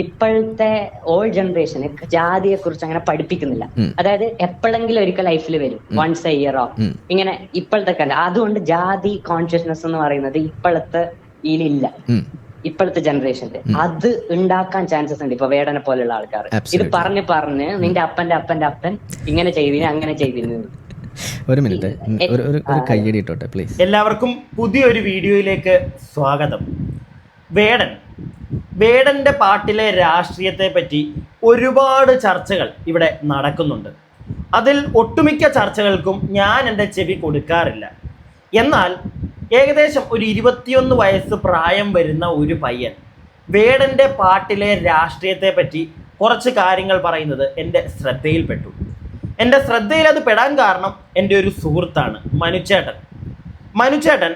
ഇപ്പോഴത്തെ ഓൾഡ് ജനറേഷന് ജാതിയെ കുറിച്ച് അങ്ങനെ പഠിപ്പിക്കുന്നില്ല. അതായത് എപ്പോഴെങ്കിലും ഒരിക്കൽ ലൈഫിൽ വരും, വൺസ് എ ഇയറോ ഇങ്ങനെ ഇപ്പോഴത്തെ കാലം. അതുകൊണ്ട് ജാതി കോൺഷ്യസ്നെസ് എന്ന് പറയുന്നത് ഇപ്പോഴത്തെ ഇതിലില്ല. ഇപ്പോഴത്തെ ജനറേഷനിൽ അത് ഉണ്ടാക്കാൻ ചാൻസസ് ഉണ്ട്. ഇപ്പൊ വേടനെ പോലെയുള്ള ആൾക്കാർ ഇത് പറഞ്ഞ് നിന്റെ അപ്പന്റെ അപ്പന്റെ അപ്പൻ ഇങ്ങനെ ചെയ്തിന് അങ്ങനെ ചെയ്തിരുന്നു. ഒരു മിനിറ്റ്, ഒരു കയ്യടി ഇട്ടോട്ടെ പ്ലീസ്. എല്ലാവർക്കും പുതിയൊരു വീഡിയോയിലേക്ക് സ്വാഗതം. വേടന്റെ പാട്ടിലെ രാഷ്ട്രീയത്തെ പറ്റി ഒരുപാട് ചർച്ചകൾ ഇവിടെ നടക്കുന്നുണ്ട്. അതിൽ ഒട്ടുമിക്ക ചർച്ചകൾക്കും ഞാൻ എൻ്റെ ചെവി കൊടുക്കാറില്ല. എന്നാൽ ഏകദേശം ഒരു 21 വയസ്സ് പ്രായം വരുന്ന ഒരു പയ്യൻ വേടന്റെ പാട്ടിലെ രാഷ്ട്രീയത്തെ പറ്റി കുറച്ച് കാര്യങ്ങൾ പറയുന്നത് എൻ്റെ ശ്രദ്ധയിൽപ്പെട്ടു. എൻ്റെ ശ്രദ്ധയിൽ അത് പെടാൻ കാരണം എൻ്റെ ഒരു സുഹൃത്താണ് മനുചേട്ടൻ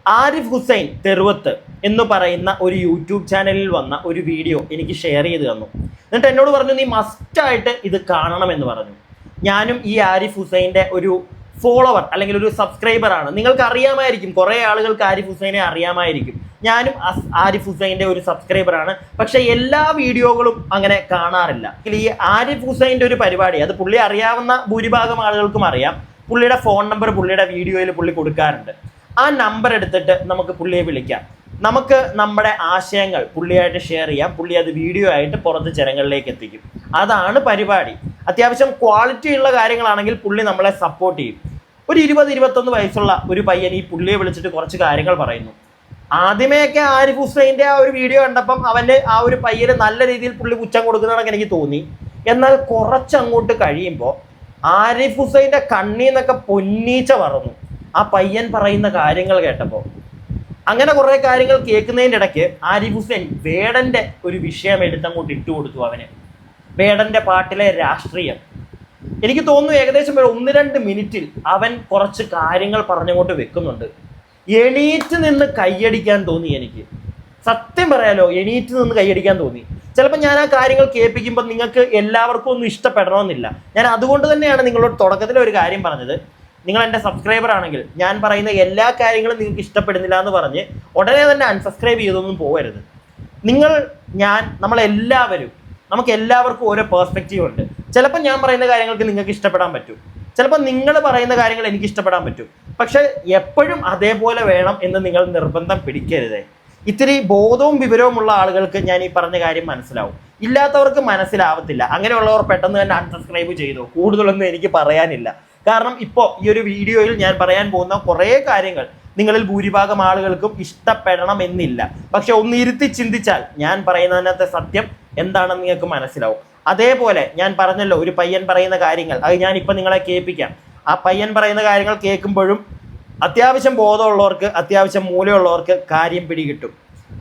ആരിഫ് ഹുസൈൻ തെരുവത്ത് എന്ന് പറയുന്ന ഒരു യൂട്യൂബ് ചാനലിൽ വന്ന ഒരു വീഡിയോ എനിക്ക് ഷെയർ ചെയ്ത് തന്നു. എന്നിട്ട് എന്നോട് പറഞ്ഞു, നീ മസ്റ്റായിട്ട് ഇത് കാണണമെന്ന് പറഞ്ഞു. ഞാനും ഈ ആരിഫ് ഹുസൈൻ്റെ ഒരു ഫോളോവർ അല്ലെങ്കിൽ ഒരു സബ്സ്ക്രൈബറാണ്. നിങ്ങൾക്ക് അറിയാമായിരിക്കും, കുറേ ആളുകൾക്ക് ആരിഫ് ഹുസൈനെ അറിയാമായിരിക്കും. ഞാനും ആരിഫ് ഹുസൈൻ്റെ ഒരു സബ്സ്ക്രൈബറാണ്. പക്ഷേ എല്ലാ വീഡിയോകളും അങ്ങനെ കാണാറില്ല. ഈ ആരിഫ് ഹുസൈൻ്റെ ഒരു പരിപാടി, അത് പുള്ളി അറിയാവുന്ന ഭൂരിഭാഗം ആളുകൾക്കും അറിയാം. പുള്ളിയുടെ ഫോൺ നമ്പർ പുള്ളിയുടെ വീഡിയോയിൽ പുള്ളി കൊടുക്കാറുണ്ട്. ആ നമ്പർ എടുത്തിട്ട് നമുക്ക് പുള്ളിയെ വിളിക്കാം. നമുക്ക് നമ്മുടെ ആശയങ്ങൾ പുള്ളിയായിട്ട് ഷെയർ ചെയ്യാം. പുള്ളി അത് വീഡിയോ ആയിട്ട് പുറത്ത് ജനങ്ങളിലേക്ക് എത്തിക്കും. അതാണ് പരിപാടി. അത്യാവശ്യം ക്വാളിറ്റി ഉള്ള കാര്യങ്ങളാണെങ്കിൽ പുള്ളി നമ്മളെ സപ്പോർട്ട് ചെയ്യും. ഒരു 20-21 വയസ്സുള്ള ഒരു പയ്യൻ ഈ പുള്ളിയെ വിളിച്ചിട്ട് കുറച്ച് കാര്യങ്ങൾ പറയുന്നു. ആദ്യമേയൊക്കെ ആരിഫ് ഹുസൈൻ്റെ ആ ഒരു വീഡിയോ കണ്ടപ്പം അവൻ്റെ ആ ഒരു പയ്യന് നല്ല രീതിയിൽ പുള്ളി പുച്ഛം കൊടുക്കുന്നതാണെന്ന് എനിക്ക് തോന്നി. എന്നാൽ കുറച്ചങ്ങോട്ട് കഴിയുമ്പോൾ ആരിഫ് ഹുസൈൻ്റെ കണ്ണീന്നൊക്കെ പൊന്നീച്ച പറന്നു ആ പയ്യൻ പറയുന്ന കാര്യങ്ങൾ കേട്ടപ്പോൾ. അങ്ങനെ കുറേ കാര്യങ്ങൾ കേൾക്കുന്നതിൻ്റെ ഇടയ്ക്ക് ആരിഫ് ഹുസൈൻ വേടൻ്റെ ഒരു വിഷയം എടുത്തങ്ങോട്ട് ഇട്ടുകൊടുത്തു. അവന് വേടൻ്റെ പാട്ടിലെ രാഷ്ട്രീയം എനിക്ക് തോന്നുന്നു ഏകദേശം 1-2 മിനിറ്റിൽ അവൻ കുറച്ച് കാര്യങ്ങൾ പറഞ്ഞങ്ങോട്ട് വെക്കുന്നുണ്ട്. എണീറ്റ് നിന്ന് കൈയടിക്കാൻ തോന്നി എനിക്ക്. സത്യം പറയാലോ, എണീറ്റ് നിന്ന് കൈയടിക്കാൻ തോന്നി. ചിലപ്പോൾ ഞാൻ ആ കാര്യങ്ങൾ കേൾപ്പിക്കുമ്പോൾ നിങ്ങൾക്ക് എല്ലാവർക്കും ഒന്നും ഇഷ്ടപ്പെടണമെന്നില്ല. ഞാൻ അതുകൊണ്ട് തന്നെയാണ് നിങ്ങളോട് തുടക്കത്തിൽ ഒരു കാര്യം പറഞ്ഞത്. നിങ്ങൾ എൻ്റെ സബ്സ്ക്രൈബർ ആണെങ്കിൽ ഞാൻ പറയുന്ന എല്ലാ കാര്യങ്ങളും നിങ്ങൾക്ക് ഇഷ്ടപ്പെടുന്നില്ല എന്ന് പറഞ്ഞ് ഉടനെ തന്നെ അൺസബ്സ്ക്രൈബ് ചെയ്തൊന്നും പോകരുത്. നമുക്ക് എല്ലാവർക്കും ഓരോ പേഴ്സ്പെക്റ്റീവ് ഉണ്ട്. ചിലപ്പോൾ ഞാൻ പറയുന്ന കാര്യങ്ങൾക്ക് നിങ്ങൾക്ക് ഇഷ്ടപ്പെടാൻ പറ്റും, ചിലപ്പോൾ നിങ്ങൾ പറയുന്ന കാര്യങ്ങൾ എനിക്ക് ഇഷ്ടപ്പെടാൻ പറ്റും. പക്ഷെ എപ്പോഴും അതേപോലെ വേണം എന്ന് നിങ്ങൾ നിർബന്ധം പിടിക്കരുതേ. ഇത്തിരി ബോധവും വിവരവുമുള്ള ആളുകൾക്ക് ഞാൻ ഈ പറഞ്ഞ കാര്യം മനസ്സിലാവും, ഇല്ലാത്തവർക്ക് മനസ്സിലാവത്തില്ല. അങ്ങനെയുള്ളവർ പെട്ടെന്ന് തന്നെ അൺസബ്സ്ക്രൈബ് ചെയ്തു. കൂടുതലൊന്നും എനിക്ക് പറയാനില്ല. കാരണം ഇപ്പോൾ ഈ ഒരു വീഡിയോയിൽ ഞാൻ പറയാൻ പോകുന്ന കുറേ കാര്യങ്ങൾ നിങ്ങളിൽ ഭൂരിഭാഗം ആളുകൾക്കും ഇഷ്ടപ്പെടണമെന്നില്ല. പക്ഷെ ഒന്ന് ഇരുത്തി ചിന്തിച്ചാൽ ഞാൻ പറയുന്നതിനകത്തെ സത്യം എന്താണെന്ന് നിങ്ങൾക്ക് മനസ്സിലാവും. അതേപോലെ ഞാൻ പറഞ്ഞല്ലോ, ഒരു പയ്യൻ പറയുന്ന കാര്യങ്ങൾ, അത് ഞാനിപ്പോൾ നിങ്ങളെ കേൾപ്പിക്കാം. ആ പയ്യൻ പറയുന്ന കാര്യങ്ങൾ കേൾക്കുമ്പോഴും അത്യാവശ്യം ബോധമുള്ളവർക്ക്, അത്യാവശ്യം മൂലമുള്ളവർക്ക് കാര്യം പിടികിട്ടും.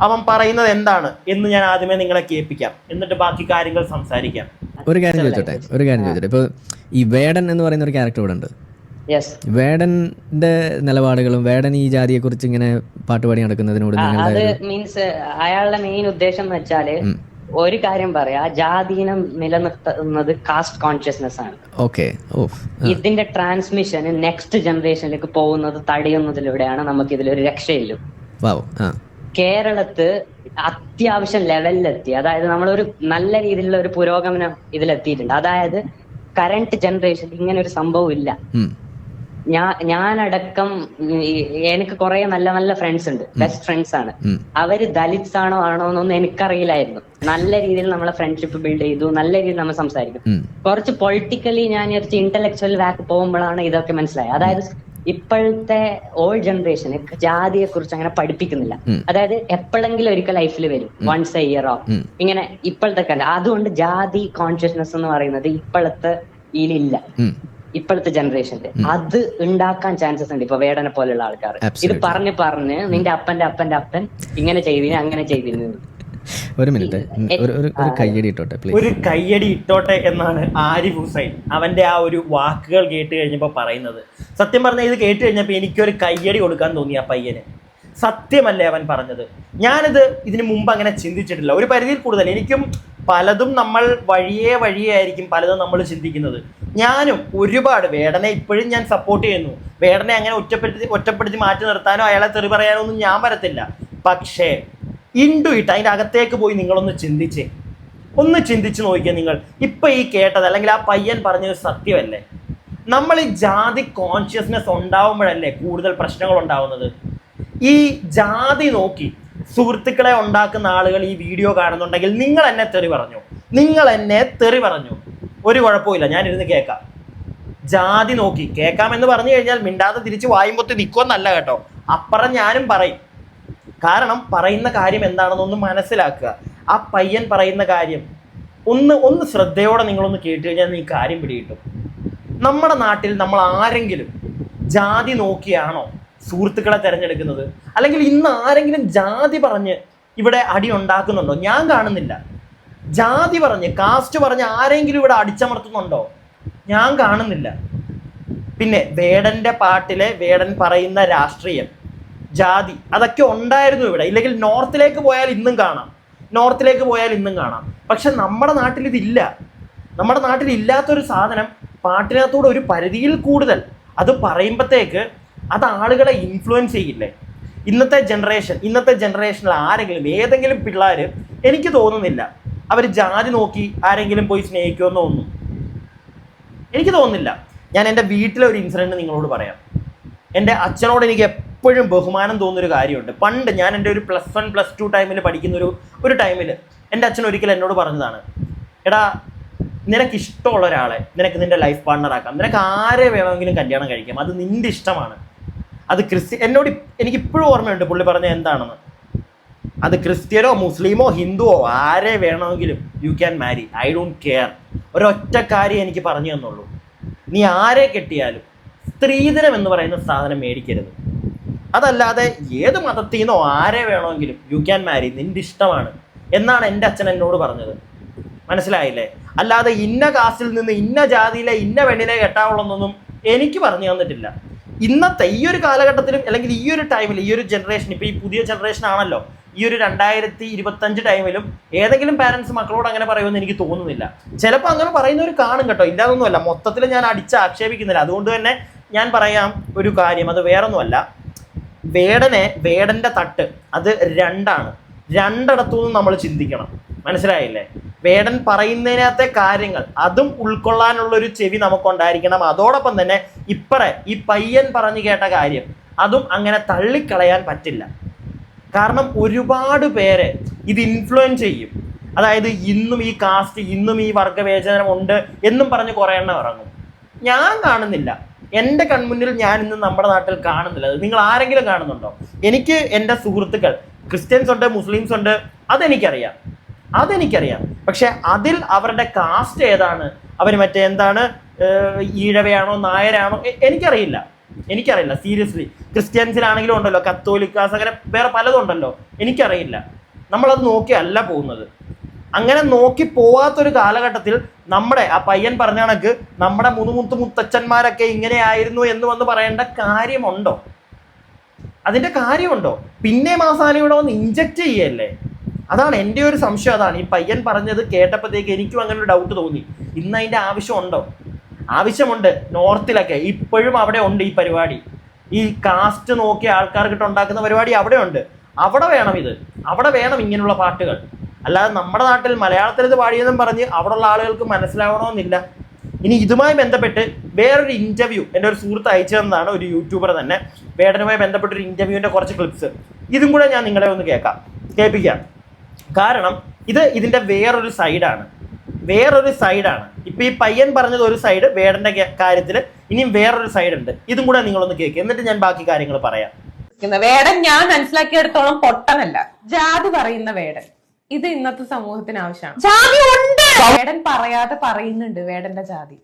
അവൻ പറയുന്നത് എന്താണ് എന്ന് ഞാൻ ആദ്യമേ നിങ്ങളെ കേൾപ്പിക്കാം, എന്നിട്ട് ബാക്കി കാര്യങ്ങൾ സംസാരിക്കാം. ഒരു കാര്യം ചോദിച്ചോട്ടെ. ഇപ്പോൾ ഈ വേടൻ എന്ന് പറയുന്ന ഒരു ക്യാരക്ടർ ഇവിടെ ഉണ്ട്. വേടന്റെ നിലപാടുകളും വേടൻ ഈ ജാതിയെ കുറിച്ച് ഇങ്ങനെ പാട്ടുപാടി നടക്കുന്നതിനോട് അത് മീൻസ് അയാളുടെ മെയിൻ ഉദ്ദേശം എന്ന് വെച്ചാല് ഒരു കാര്യം പറയാ, ജാതീനം നിലനിർത്തുന്നത് കാസ്റ്റ് കോൺഷ്യസ്നെസ് ആണ്. ഇതിന്റെ ട്രാൻസ്മിഷൻ നെക്സ്റ്റ് ജനറേഷനിലേക്ക് പോകുന്നത് തടയുന്നതിലൂടെയാണ് നമുക്ക് ഇതിലൊരു രക്ഷയില്ല. കേരളത്ത് അത്യാവശ്യം ലെവലിലെത്തി, അതായത് നമ്മളൊരു നല്ല രീതിയിലുള്ള ഒരു പുരോഗമനം ഇതിലെത്തിയിട്ടുണ്ട്. അതായത് കറന്റ് ജനറേഷനിൽ ഇങ്ങനെ ഒരു സംഭവം ഇല്ല. ഞാനടക്കം എനിക്ക് കുറെ നല്ല നല്ല ഫ്രണ്ട്സ് ഉണ്ട്, ബെസ്റ്റ് ഫ്രണ്ട്സ് ആണ്. അവര് ദലിത്സ് ആണോ എന്നൊന്നും എനിക്കറിയില്ലായിരുന്നു. നല്ല രീതിയിൽ നമ്മളെ ഫ്രണ്ട്ഷിപ്പ് ബിൽഡ് ചെയ്തു, നല്ല രീതിയിൽ നമ്മൾ സംസാരിക്കും. കുറച്ച് പൊളിറ്റിക്കലി ഞാൻ കുറച്ച് ഇന്റലക്ച്വൽ വാക്ക് പോകുമ്പോഴാണ് ഇതൊക്കെ മനസ്സിലായത്. അതായത് ഇപ്പോഴത്തെ ഓൾഡ് ജനറേഷന് ജാതിയെ കുറിച്ച് അങ്ങനെ പഠിപ്പിക്കുന്നില്ല. അതായത് എപ്പോഴെങ്കിലും ഒരിക്കൽ ലൈഫിൽ വരും, വൺസ് എ ഇയറോ ഇങ്ങനെ ഇപ്പോഴത്തെ കാലം. അതുകൊണ്ട് ജാതി കോൺഷ്യസ്നെസ് എന്ന് പറയുന്നത് ഇപ്പോഴത്തെ ഇതിലില്ല. ഇപ്പോഴത്തെ ജനറേഷനിൽ അത് ഉണ്ടാക്കാൻ ചാൻസസ് ഉണ്ട്. ഇപ്പൊ വേടനെ പോലെയുള്ള ആൾക്കാർ ഇത് പറഞ്ഞ് നിന്റെ അപ്പന്റെ അപ്പന്റെ അപ്പൻ ഇങ്ങനെ ചെയ്തിന് അങ്ങനെ ചെയ്തിരുന്നു. ഒരു മിനിറ്റ്, ഒരു കയ്യടി ഇട്ടോട്ടെ പ്ലീസ്. ഒരു കയ്യടി ഇട്ടോട്ടെ എന്നാണ് ആരിഫ് ഹുസൈൻ അവന്റെ ആ ഒരു വാക്കുകൾ കേട്ട് കഴിഞ്ഞപ്പോൾ പറയുന്നത്. സത്യം പറഞ്ഞാൽ ഇത് കേട്ട് കഴിഞ്ഞപ്പോൾ എനിക്കൊരു കയ്യടി കൊടുക്കാൻ തോന്നി ആ പയ്യന്. സത്യമല്ലേ അവൻ പറഞ്ഞത്? ഇതിനു മുമ്പ് അങ്ങനെ ചിന്തിച്ചിട്ടില്ല. ഒരു പരിധിയിൽ കൂടുതൽ എനിക്കും പലതും നമ്മൾ വഴിയേ ആയിരിക്കും പലതും നമ്മൾ ചിന്തിക്കുന്നത്. ഞാനും ഒരുപാട് വേടനെ ഇപ്പോഴും ഞാൻ സപ്പോർട്ട് ചെയ്യുന്നു. വേടനെ അങ്ങനെ ഒറ്റപ്പെടുത്തി മാറ്റി നിർത്താനോ അയാളെ തെറി പറയാനോ ഒന്നും ഞാൻ വരത്തില്ല. പക്ഷേ അതിൻ്റെ അകത്തേക്ക് പോയി നിങ്ങളൊന്ന് ചിന്തിച്ചേ. ഒന്ന് ചിന്തിച്ചു നോക്കിയാൽ നിങ്ങൾ ഇപ്പൊ ഈ കേട്ടത് അല്ലെങ്കിൽ ആ പയ്യൻ പറഞ്ഞത് സത്യമല്ലേ? നമ്മൾ ഈ ജാതി കോൺഷ്യസ്നെസ് ഉണ്ടാവുമ്പോഴല്ലേ കൂടുതൽ പ്രശ്നങ്ങൾ ഉണ്ടാവുന്നത്. ഈ ജാതി നോക്കി സുഹൃത്തുക്കളെ ഉണ്ടാക്കുന്ന ആളുകൾ ഈ വീഡിയോ കാണുന്നുണ്ടെങ്കിൽ നിങ്ങൾ എന്നെ തെറി പറഞ്ഞു, ഒരു കുഴപ്പമില്ല, ഞാനിരുന്ന് കേൾക്കാം. ജാതി നോക്കി കേൾക്കാമെന്ന് പറഞ്ഞു കഴിഞ്ഞാൽ മിണ്ടാതെ തിരിച്ച് വായുമ്പൊത്തി നിൽക്കുമെന്നല്ല കേട്ടോ, അപ്പുറം ഞാനും പറയും. കാരണം പറയുന്ന കാര്യം എന്താണെന്നൊന്ന് മനസ്സിലാക്കുക. ആ പയ്യൻ പറയുന്ന കാര്യം ഒന്ന് ശ്രദ്ധയോടെ നിങ്ങളൊന്ന് കേട്ട് കഴിഞ്ഞാൽ ഈ കാര്യം പിടികിട്ടും. നമ്മുടെ നാട്ടിൽ നമ്മൾ ആരെങ്കിലും ജാതി നോക്കിയാണോ സുഹൃത്തുക്കളെ തിരഞ്ഞെടുക്കുന്നത്? അല്ലെങ്കിൽ ഇന്ന് ആരെങ്കിലും ജാതി പറഞ്ഞ് ഇവിടെ അടി ഉണ്ടാക്കുന്നുണ്ടോ? ഞാൻ കാണുന്നില്ല. ജാതി പറഞ്ഞ് കാസ്റ്റ് പറഞ്ഞ് ആരെങ്കിലും ഇവിടെ അടിച്ചമർത്തുന്നുണ്ടോ? ഞാൻ കാണുന്നില്ല. പിന്നെ വേടന്റെ പാട്ടിലെ വേടൻ പറയുന്ന രാഷ്ട്രീയം, ജാതി, അതൊക്കെ ഉണ്ടായിരുന്നു ഇവിടെ. ഇല്ലെങ്കിൽ നോർത്തിലേക്ക് പോയാൽ ഇന്നും കാണാം. പക്ഷെ നമ്മുടെ നാട്ടിൽ ഇതില്ല. നമ്മുടെ നാട്ടിൽ ഇല്ലാത്തൊരു സാധനം പാട്ടിനകത്തൂടെ ഒരു പരിധിയിൽ കൂടുതൽ അത് പറയുമ്പോഴത്തേക്ക് അത് ആളുകളെ ഇൻഫ്ലുവൻസ് ചെയ്യില്ലേ? ഇന്നത്തെ ജനറേഷനിൽ ആരെങ്കിലും ഏതെങ്കിലും പിള്ളേർ, എനിക്ക് തോന്നുന്നില്ല അവർ ജാതി നോക്കി ആരെങ്കിലും പോയി സ്നേഹിക്കുമെന്ന് തോന്നുന്നു. എനിക്ക് തോന്നുന്നില്ല. ഞാൻ എൻ്റെ വീട്ടിലെ ഒരു ഇൻസിഡൻറ്റ് നിങ്ങളോട് പറയാം. എൻ്റെ അച്ഛനോട് എനിക്ക് എപ്പോഴും ബഹുമാനം തോന്നുന്നൊരു കാര്യമുണ്ട്. പണ്ട് ഞാൻ എൻ്റെ ഒരു +1 +2 ടൈമിൽ പഠിക്കുന്ന ഒരു ടൈമിൽ എൻ്റെ അച്ഛൻ ഒരിക്കൽ എന്നോട് പറഞ്ഞതാണ്, എടാ നിനക്ക് ഇഷ്ടമുള്ള ഒരാളെ നിനക്ക് നിൻ്റെ ലൈഫ് പാർട്ണറാക്കാം, നിനക്ക് ആരെ വേണമെങ്കിലും കല്യാണം കഴിക്കാം, അത് നിൻ്റെ ഇഷ്ടമാണ്. അത് എനിക്കിപ്പോഴും ഓർമ്മയുണ്ട് പുള്ളി പറഞ്ഞ എന്താണെന്ന്. അത് ക്രിസ്ത്യനോ മുസ്ലിമോ ഹിന്ദുവോ ആരെ വേണമെങ്കിലും you can Mari, I don't care. ഒരൊറ്റ കാര്യം എനിക്ക് പറഞ്ഞു തന്നുള്ളൂ, നീ ആരെ കെട്ടിയാലും സ്ത്രീധനം എന്ന് പറയുന്ന സാധനം മേടിക്കരുത്. അതല്ലാതെ ഏത് മതത്തിൽ നിന്നോ ആരെ വേണമെങ്കിലും യു ക്യാൻ മാരി, നിൻ്റെ ഇഷ്ടമാണ് എന്നാണ് എൻ്റെ അച്ഛൻ എന്നോട് പറഞ്ഞത്. മനസ്സിലായില്ലേ? അല്ലാതെ ഇന്ന കാസ്റ്റിൽ നിന്ന് ഇന്ന ജാതിയിലെ ഇന്ന പെണ്ണിനെ കെട്ടാവുള്ളതൊന്നും എനിക്ക് പറഞ്ഞു തന്നിട്ടില്ല. ഇന്നത്തെ ഈ ഒരു കാലഘട്ടത്തിലും അല്ലെങ്കിൽ ഈ ഒരു ടൈമിൽ ഈ ഒരു ജനറേഷൻ, ഇപ്പോൾ ഈ പുതിയ ജനറേഷൻ ആണല്ലോ, ഈ ഒരു 2025 ടൈമിലും ഏതെങ്കിലും പാരൻസ് മക്കളോട് അങ്ങനെ പറയുമെന്ന് എനിക്ക് തോന്നുന്നില്ല. ചിലപ്പോൾ അങ്ങനെ പറയുന്നവർ കാണും കേട്ടോ, ഇല്ലാതൊന്നുമല്ല. മൊത്തത്തിൽ ഞാൻ ആക്ഷേപിക്കുന്നില്ല. അതുകൊണ്ട് തന്നെ ഞാൻ പറയാം ഒരു കാര്യം, അത് വേറൊന്നുമല്ല. വേടന്റെ തട്ട് അത് രണ്ടിടത്തുനിന്നും നമ്മൾ ചിന്തിക്കണം. മനസ്സിലായില്ലേ? വേടൻ പറയുന്നതിനകത്തെ കാര്യങ്ങൾ അതും ഉൾക്കൊള്ളാനുള്ളൊരു ചെവി നമുക്കുണ്ടായിരിക്കണം. അതോടൊപ്പം തന്നെ ഈ പയ്യൻ പറഞ്ഞു കേട്ട കാര്യം അതും അങ്ങനെ തള്ളിക്കളയാൻ പറ്റില്ല. കാരണം ഒരുപാട് പേരെ ഇത് ഇൻഫ്ലുവൻസ് ചെയ്യും. അതായത് ഇന്നും ഈ കാസ്റ്റ്, ഇന്നും ഈ വർഗവിവേചനം ഉണ്ട് എന്നും പറഞ്ഞ് കുറേ എണ്ണം ഇറങ്ങും. ഞാൻ കാണുന്നില്ല. എൻ്റെ കൺമുന്നിൽ ഞാൻ ഇന്ന് നമ്മുടെ നാട്ടിൽ കാണുന്നില്ല. അത് നിങ്ങൾ ആരെങ്കിലും കാണുന്നുണ്ടോ? എനിക്ക് എൻ്റെ സുഹൃത്തുക്കൾ ക്രിസ്ത്യൻസ് ഉണ്ട്, മുസ്ലിംസ് ഉണ്ട്, അതെനിക്കറിയാം. പക്ഷെ അതിൽ അവരുടെ കാസ്റ്റ് ഏതാണ്, അവർ മറ്റേ എന്താണ്, ഈഴവയാണോ നായരാണോ, എനിക്കറിയില്ല. സീരിയസ്ലി. ക്രിസ്ത്യൻസിലാണെങ്കിലും ഉണ്ടല്ലോ, കത്തോലിക്കാസ്, അങ്ങനെ വേറെ പലതും ഉണ്ടല്ലോ, എനിക്കറിയില്ല. നമ്മളത് നോക്കിയല്ല പോകുന്നത്. അങ്ങനെ നോക്കി പോവാത്തൊരു കാലഘട്ടത്തിൽ നമ്മുടെ ആ പയ്യൻ പറഞ്ഞ കണക്ക് നമ്മുടെ മുത്തച്ഛന്മാരൊക്കെ ഇങ്ങനെയായിരുന്നു എന്ന് വന്ന് പറയേണ്ട കാര്യമുണ്ടോ? അതിൻ്റെ കാര്യമുണ്ടോ? പിന്നെ മസാലയുടെ ഒന്ന് ഇഞ്ചക്ട് ചെയ്യല്ലേ? അതാണ് എൻ്റെ ഒരു സംശയം. അതാണ് ഈ പയ്യൻ പറഞ്ഞത് കേട്ടപ്പോഴത്തേക്ക് എനിക്കും അങ്ങനെ ഒരു ഡൗട്ട് തോന്നി. ഇന്ന് അതിൻ്റെ ആവശ്യമുണ്ട്. നോർത്തിലൊക്കെ ഇപ്പോഴും അവിടെ ഉണ്ട് ഈ പരിപാടി. ഈ കാസ്റ്റ് നോക്കി ആൾക്കാർക്കിട്ട് ഉണ്ടാക്കുന്ന പരിപാടി അവിടെ ഉണ്ട്. അവിടെ വേണം ഇങ്ങനെയുള്ള പാട്ടുകൾ. അല്ലാതെ നമ്മുടെ നാട്ടിൽ മലയാളത്തിൽ ഇത് പാടിയെന്നും പറഞ്ഞ് അവിടെയുള്ള ആളുകൾക്ക് മനസ്സിലാവണമെന്നില്ല. ഇനി ഇതുമായി ബന്ധപ്പെട്ട് വേറൊരു ഇൻ്റർവ്യൂ എൻ്റെ ഒരു സുഹൃത്ത് അയച്ചു തന്നതാണ്, ഒരു യൂട്യൂബർ തന്നെ. വേടനുമായി ബന്ധപ്പെട്ടൊരു ഇൻ്റർവ്യൂവിൻ്റെ കുറച്ച് ക്ലിപ്സ് ഇതും കൂടെ ഞാൻ നിങ്ങളെ ഒന്ന് കേൾപ്പിക്കാം. കാരണം ഇതിൻ്റെ വേറൊരു സൈഡാണ്. ഇപ്പം ഈ പയ്യൻ പറഞ്ഞത് ഒരു സൈഡ്, വേടൻ്റെ കാര്യത്തിൽ ഇനിയും വേറൊരു സൈഡ് ഉണ്ട്. ഇതും കൂടെ നിങ്ങളൊന്ന് കേൾക്കുക, എന്നിട്ട് ഞാൻ ബാക്കി കാര്യങ്ങൾ പറയാം. വേടൻ ഞാൻ മനസ്സിലാക്കിയെടുത്തോളം പൊട്ടനല്ല, ജാതി പറയുന്ന വേടൻ. ഇത് ഇന്നത്തെ സമൂഹത്തിന് ആവശ്യമാണ്. ജാതി ഉണ്ട്, വേടൻ പറയാതെ പറയുന്നുണ്ട് വേടന്റെ ജാതി.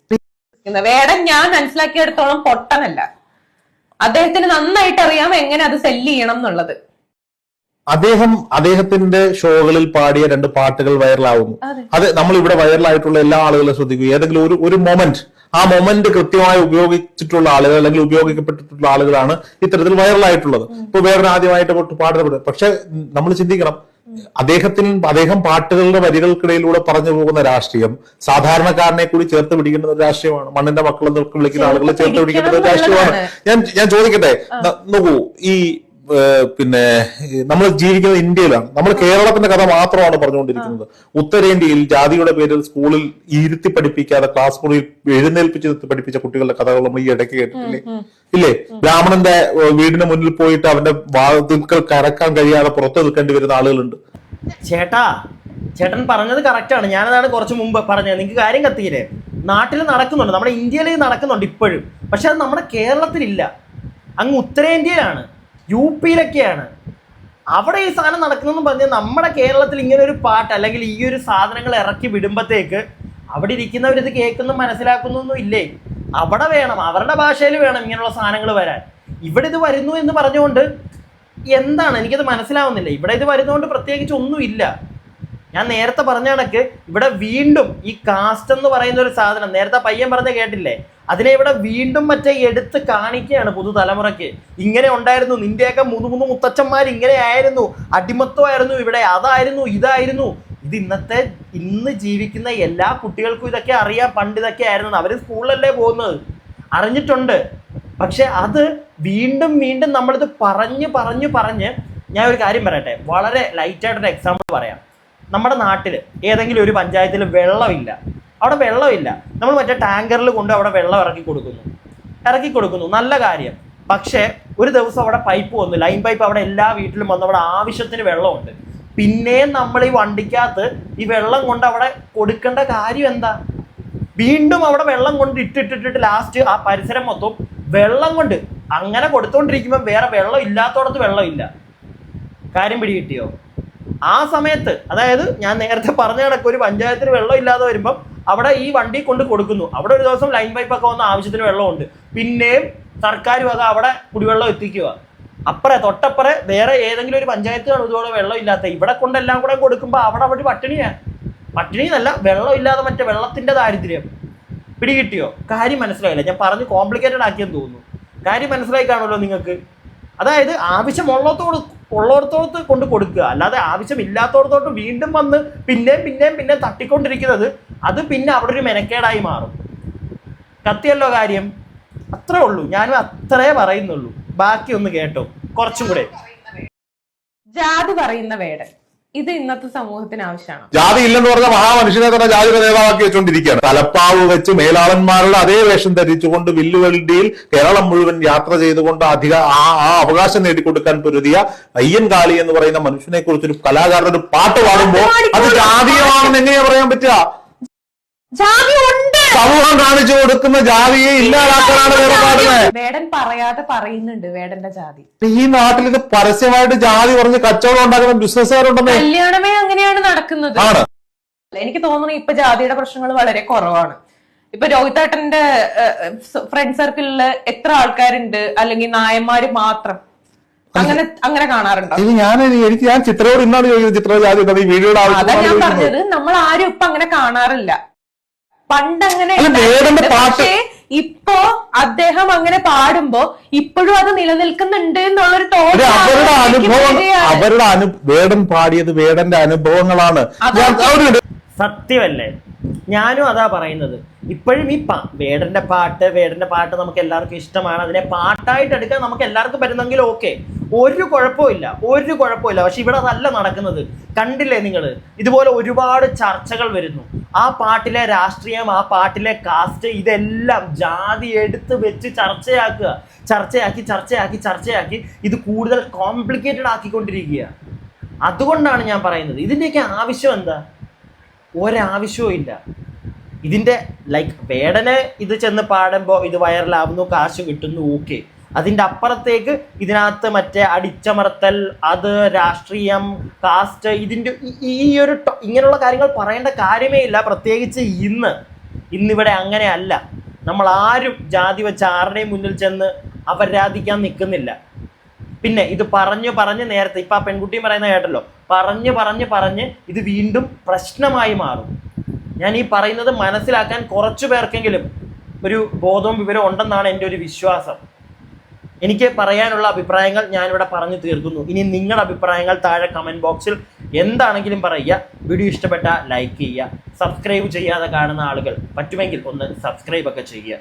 വേടൻ ഞാൻ മനസ്സിലാക്കിയെടുത്തോളം പൊട്ടനല്ല, അദ്ദേഹത്തിന് നന്നായിട്ട് അറിയാം എങ്ങനെ അത് സെല്ല് ചെയ്യണം എന്നുള്ളത്. അദ്ദേഹത്തിന്റെ ഷോകളിൽ പാടിയ 2 പാട്ടുകൾ വൈറലാവുന്നു. അത് നമ്മൾ ഇവിടെ വൈറലായിട്ടുള്ള എല്ലാ ആളുകളും ശ്രദ്ധിക്കും. ഏതെങ്കിലും ഒരു മൊമെന്റ്, ആ മൊമെന്റ് കൃത്യമായി ഉപയോഗിച്ചിട്ടുള്ള ആളുകൾ അല്ലെങ്കിൽ ഉപയോഗിക്കപ്പെട്ടിട്ടുള്ള ആളുകളാണ് ഇത്തരത്തിൽ വൈറലായിട്ടുള്ളത്. ഇപ്പൊ വേറെ ആദ്യമായിട്ട് പാടുന്നത്. പക്ഷെ നമ്മൾ ചിന്തിക്കണം, അദ്ദേഹം പാട്ടുകളുടെ വരികൾക്കിടയിലൂടെ പറഞ്ഞു പോകുന്ന രാഷ്ട്രീയം സാധാരണക്കാരനെ കൂടി ചേർത്ത് പിടിക്കേണ്ട ഒരു രാഷ്ട്രീയമാണ്. മണ്ണിന്റെ മക്കളെന്നൊക്കെ വിളിക്കുന്ന ആളുകളെ ചേർത്ത് പിടിക്കേണ്ട ഒരു രാഷ്ട്രീയമാണ്. ഞാൻ ചോദിക്കട്ടെ, നോക്കൂ, ഈ പിന്നെ നമ്മൾ ജീവിക്കുന്നത് ഇന്ത്യയിലാണ്. നമ്മൾ കേരളത്തിന്റെ കഥ മാത്രമാണ് പറഞ്ഞുകൊണ്ടിരിക്കുന്നത്. ഉത്തരേന്ത്യയിൽ ജാതിയുടെ പേരിൽ സ്കൂളിൽ ഇരുത്തി പഠിപ്പിക്കാതെ ക്ലാസ് മുറിയിൽ എഴുന്നേൽപ്പിച്ച് പഠിപ്പിച്ച കുട്ടികളുടെ കഥകൾ നമ്മൾ ഈ ഇടയ്ക്ക് കേട്ടിട്ടില്ലേ? ഇല്ലേ? ബ്രാഹ്മണന്റെ വീടിന് മുന്നിൽ പോയിട്ട് അവന്റെ വാതിൽക്കൽ കരക്കാൻ കഴിയാതെ പുറത്തു നിൽക്കേണ്ടി വരുന്ന ആളുകളുണ്ട്. ചേട്ടൻ പറഞ്ഞത് കറക്റ്റാണ്. ഞാനതാണ് കുറച്ച് മുമ്പ് പറഞ്ഞത്. നിങ്ങൾക്ക് കാര്യം കത്തിയില്ലേ? നാട്ടിൽ നടക്കുന്നുണ്ട്, നമ്മുടെ ഇന്ത്യയിൽ നടക്കുന്നുണ്ട് ഇപ്പോഴും. പക്ഷെ അത് നമ്മുടെ കേരളത്തിലില്ല. അങ്ങ് ഉത്തരേന്ത്യയിലാണ്, UP-യിലൊക്കെയാണ് അവിടെ ഈ സാധനം നടക്കുന്നതെന്ന് പറഞ്ഞാൽ നമ്മുടെ കേരളത്തിൽ ഇങ്ങനെ ഒരു പാട്ട് അല്ലെങ്കിൽ ഈ ഒരു സാധനങ്ങൾ ഇറക്കി വിടുമ്പോഴത്തേക്ക് അവിടെ ഇരിക്കുന്നവരിത് കേൾക്കുന്നു മനസ്സിലാക്കുന്നൊന്നും ഇല്ലേ? അവിടെ വേണം, അവരുടെ ഭാഷയിൽ വേണം ഇങ്ങനെയുള്ള സാധനങ്ങൾ വരാൻ. ഇവിടെ ഇത് വരുന്നു എന്ന് പറഞ്ഞുകൊണ്ട് എന്താണ് എനിക്കത് മനസ്സിലാവുന്നില്ല. ഇവിടെ ഇത് വരുന്നതുകൊണ്ട് പ്രത്യേകിച്ച് ഒന്നുമില്ല. ഞാൻ നേരത്തെ പറഞ്ഞ കണക്ക് ഇവിടെ വീണ്ടും ഈ കാസ്റ്റ് എന്ന് പറയുന്ന ഒരു സാധനം നേരത്തെ പയ്യൻ പറഞ്ഞ കേട്ടില്ലേ, അതിനെ ഇവിടെ വീണ്ടും മറ്റേ എടുത്ത് കാണിക്കുകയാണ് പുതുതലമുറയ്ക്ക്. ഇങ്ങനെ ഉണ്ടായിരുന്നു, നിന്റെയൊക്കെ മൂന്ന് മുത്തച്ഛന്മാർ ഇങ്ങനെ ആയിരുന്നു, അടിമത്വമായിരുന്നു ഇവിടെ, അതായിരുന്നു ഇതായിരുന്നു. ഇത് ഇന്ന് ജീവിക്കുന്ന എല്ലാ കുട്ടികൾക്കും ഇതൊക്കെ അറിയാം. പണ്ട് ഇതൊക്കെ ആയിരുന്നു, അവർ സ്കൂളിലല്ലേ പോകുന്നത്, അറിഞ്ഞിട്ടുണ്ട്. പക്ഷെ അത് വീണ്ടും വീണ്ടും നമ്മളിത് പറഞ്ഞ് ഞാൻ ഒരു കാര്യം പറയട്ടെ, വളരെ ലൈറ്റായിട്ടൊരു എക്സാമ്പിൾ പറയാം. നമ്മുടെ നാട്ടിൽ ഏതെങ്കിലും ഒരു പഞ്ചായത്തിൽ വെള്ളമില്ല, അവിടെ വെള്ളമില്ല, നമ്മൾ മറ്റേ ടാങ്കറിൽ കൊണ്ട് അവിടെ വെള്ളം ഇറക്കി കൊടുക്കുന്നു, നല്ല കാര്യം. പക്ഷേ ഒരു ദിവസം അവിടെ പൈപ്പ് വന്നു, ലൈൻ പൈപ്പ് അവിടെ എല്ലാ വീട്ടിലും വന്നു, അവിടെ ആവശ്യത്തിന് വെള്ളമുണ്ട്. പിന്നെയും നമ്മൾ ഈ വണ്ടിക്കകത്ത് ഈ വെള്ളം കൊണ്ട് അവിടെ കൊടുക്കേണ്ട കാര്യം എന്താ? വീണ്ടും അവിടെ വെള്ളം കൊണ്ട് ഇട്ടിട്ടിട്ട് ലാസ്റ്റ് ആ പരിസരം മൊത്തം വെള്ളം കൊണ്ട് അങ്ങനെ കൊടുത്തോണ്ടിരിക്കുമ്പോൾ വേറെ വെള്ളം ഇല്ലാത്തടത്ത് വെള്ളമില്ല. കാര്യം പിടികിട്ടിയോ? ആ സമയത്ത്, അതായത് ഞാൻ നേരത്തെ പറഞ്ഞ കണക്ക് ഒരു പഞ്ചായത്തിന് വെള്ളം ഇല്ലാതെ വരുമ്പം അവിടെ ഈ വണ്ടി കൊണ്ട് കൊടുക്കുന്നു, അവിടെ ഒരു ദിവസം ലൈൻ പൈപ്പൊക്കെ വന്ന ആവശ്യത്തിന് വെള്ളമുണ്ട്, പിന്നെയും സർക്കാർ വക അവിടെ കുടിവെള്ളം എത്തിക്കുക. തൊട്ടപ്പുറേ വേറെ ഏതെങ്കിലും ഒരു പഞ്ചായത്തിലാണ് ഇതുപോലെ വെള്ളം ഇല്ലാത്ത, ഇവിടെ കൊണ്ടെല്ലാം കൂടെ കൊടുക്കുമ്പോൾ അവിടെ പട്ടിണിയല്ല, വെള്ളം ഇല്ലാതെ മറ്റേ വെള്ളത്തിന്റെ ദാരിദ്ര്യം. പിടികിട്ടിയോ? കാര്യം മനസ്സിലായില്ല. ഞാൻ പറഞ്ഞ് കോംപ്ലിക്കേറ്റഡ് ആക്കിയെന്ന് തോന്നുന്നു. കാര്യം മനസ്സിലായി കാണുമല്ലോ നിങ്ങൾക്ക്. അതായത് ഉള്ളിടത്തോടത്ത് കൊണ്ട് കൊടുക്കുക, അല്ലാതെ ആവശ്യമില്ലാത്തടത്തോട്ട് വീണ്ടും വന്ന് പിന്നെയും തട്ടിക്കൊണ്ടിരിക്കുന്നത്, അത് പിന്നെ അവിടെ ഒരു മെനക്കേടായി മാറും. കത്തിയല്ലോ കാര്യം. അത്രേ ഉള്ളൂ, ഞാനും അത്രേ പറയുന്നുള്ളൂ. ബാക്കി ഒന്ന് കേട്ടോ കുറച്ചും കൂടെ. ജാതി പറയുന്ന വേടൻ, ഇത് ഇന്നത്തെ സമൂഹത്തിന് ആവശ്യമാണ്. ജാതി ഇല്ലെന്ന് പറഞ്ഞ മഹാമനുഷ്യനെ തന്നെ ജാതിയുടെ നേതാവാക്കി വെച്ചുകൊണ്ടിരിക്കുകയാണ്. തലപ്പാവ് വെച്ച് മേലാളന്മാരുടെ അതേ വേഷം ധരിച്ചുകൊണ്ട് വില്ലുവണ്ടിയിൽ കേരളം മുഴുവൻ യാത്ര ചെയ്തുകൊണ്ട് ആ അവകാശം നേടിക്കൊടുക്കാൻ പൊരുതിയ അയ്യൻ കാളി എന്ന് പറയുന്ന മനുഷ്യനെ കുറിച്ച് ഒരു കലാകാരൻ ഒരു പാട്ട് പാടുമ്പോൾ അത് ജാതീയമാണെന്ന് എങ്ങനെയാ പറയാൻ പറ്റുക? സമൂഹം കാണിച്ചു കൊടുക്കുന്ന ജാതിയെ ഇല്ലാതാക്കാനാണ് വേറെ പാടുന്നത്. വേടൻ പറയാതെ പറയുന്നുണ്ട് വേടന്റെ ജാതി. ഈ നാട്ടിൽ ഇത് പരസ്യമായിട്ട് ജാതി പറഞ്ഞ് കച്ചവടം ഉണ്ടാക്കുന്ന ബിസിനസ്സുകാരുണ്ടെന്ന്. കല്യാണമേ അങ്ങനെയാണ് നടക്കുന്നത്. എനിക്ക് തോന്നുന്നു ഇപ്പൊ ജാതിയുടെ പ്രശ്നങ്ങൾ വളരെ കുറവാണ്. ഇപ്പൊ രോഹിതേട്ടന്റെ ഫ്രണ്ട് സർക്കിളില് എത്ര ആൾക്കാരുണ്ട്? അല്ലെങ്കിൽ നായന്മാര് മാത്രം അങ്ങനെ കാണാറുണ്ടോ? ഞാൻ ചിത്രയോട് ഇന്നാണ് ചോദിക്കുന്നത്, ചിത്ര ജാതി വീഡിയോയുടെ അതാ ഞാൻ പറഞ്ഞത്, നമ്മൾ ആരും ഇപ്പൊ അങ്ങനെ കാണാറില്ല. പണ്ടങ്ങനെ, പക്ഷേ ഇപ്പോ അദ്ദേഹം അങ്ങനെ പാടുമ്പോ ഇപ്പോഴും അത് നിലനിൽക്കുന്നുണ്ട് എന്നുള്ളൊരു വേടൻ പാടിയത് വേടന്റെ അനുഭവങ്ങളാണ്. സത്യമല്ലേ? ഞാനും അതാ പറയുന്നത്. ഇപ്പോഴും ഈ വേടന്റെ പാട്ട് നമുക്ക് എല്ലാവർക്കും ഇഷ്ടമാണ്. അതിനെ പാട്ടായിട്ട് എടുക്കാൻ നമുക്ക് എല്ലാവർക്കും പറ്റുന്നെങ്കിൽ ഓക്കെ, ഒരു കുഴപ്പമില്ല. പക്ഷെ ഇവിടെ അതല്ല നടക്കുന്നത്. കണ്ടില്ലേ നിങ്ങൾ? ഇതുപോലെ ഒരുപാട് ചർച്ചകൾ വരുന്നു. ആ പാട്ടിലെ രാഷ്ട്രീയം, ആ പാട്ടിലെ കാസ്റ്റ്, ഇതെല്ലാം ജാതി എടുത്ത് വെച്ച് ചർച്ചയാക്കി ഇത് കൂടുതൽ കോംപ്ലിക്കേറ്റഡ് ആക്കിക്കൊണ്ടിരിക്കുക. അതുകൊണ്ടാണ് ഞാൻ പറയുന്നത്, ഇതിൻ്റെയൊക്കെ ആവശ്യം എന്താ? ഒരാവശ്യവും ഇല്ല. ഇതിൻ്റെ വേടനെ ഇത് ചെന്ന് പാടുമ്പോൾ ഇത് വൈറലാവുന്നു, കാശ് കിട്ടുന്നു, ഓക്കെ. അതിൻ്റെ അപ്പുറത്തേക്ക് ഇതിനകത്ത് മറ്റേ അടിച്ചമർത്തൽ, അത് രാഷ്ട്രീയം, കാസ്റ്റ്, ഇതിൻ്റെ ഇങ്ങനെയുള്ള കാര്യങ്ങൾ പറയേണ്ട കാര്യമേ ഇല്ല. പ്രത്യേകിച്ച് ഇന്നിവിടെ അങ്ങനെയല്ല. നമ്മൾ ആരും ജാതി വെച്ച് ആരുടെയും മുന്നിൽ ചെന്ന് അപരാധിക്കാൻ നിൽക്കുന്നില്ല. പിന്നെ ഇത് പറഞ്ഞ് നേരത്തെ ഇപ്പം ആ പെൺകുട്ടിയും പറയുന്ന കേട്ടല്ലോ, പറഞ്ഞ് ഇത് വീണ്ടും പ്രശ്നമായി മാറും. ഞാൻ ഈ പറയുന്നത് മനസ്സിലാക്കാൻ കുറച്ചു പേർക്കെങ്കിലും ഒരു ബോധവും വിവരവും ഉണ്ടെന്നാണ് എൻ്റെ ഒരു വിശ്വാസം. എനിക്ക് പറയാനുള്ള അഭിപ്രായങ്ങൾ ഞാനിവിടെ പറഞ്ഞു തീർക്കുന്നു. ഇനി നിങ്ങളുടെ അഭിപ്രായങ്ങൾ താഴെ കമൻറ്റ് ബോക്സിൽ എന്താണെങ്കിലും പറയുക. വീഡിയോ ഇഷ്ടപ്പെട്ടാൽ ലൈക്ക് ചെയ്യുക. സബ്സ്ക്രൈബ് ചെയ്യാതെ കാണുന്ന ആളുകൾ പറ്റുമെങ്കിൽ ഒന്ന് സബ്സ്ക്രൈബ് ഒക്കെ ചെയ്യുക.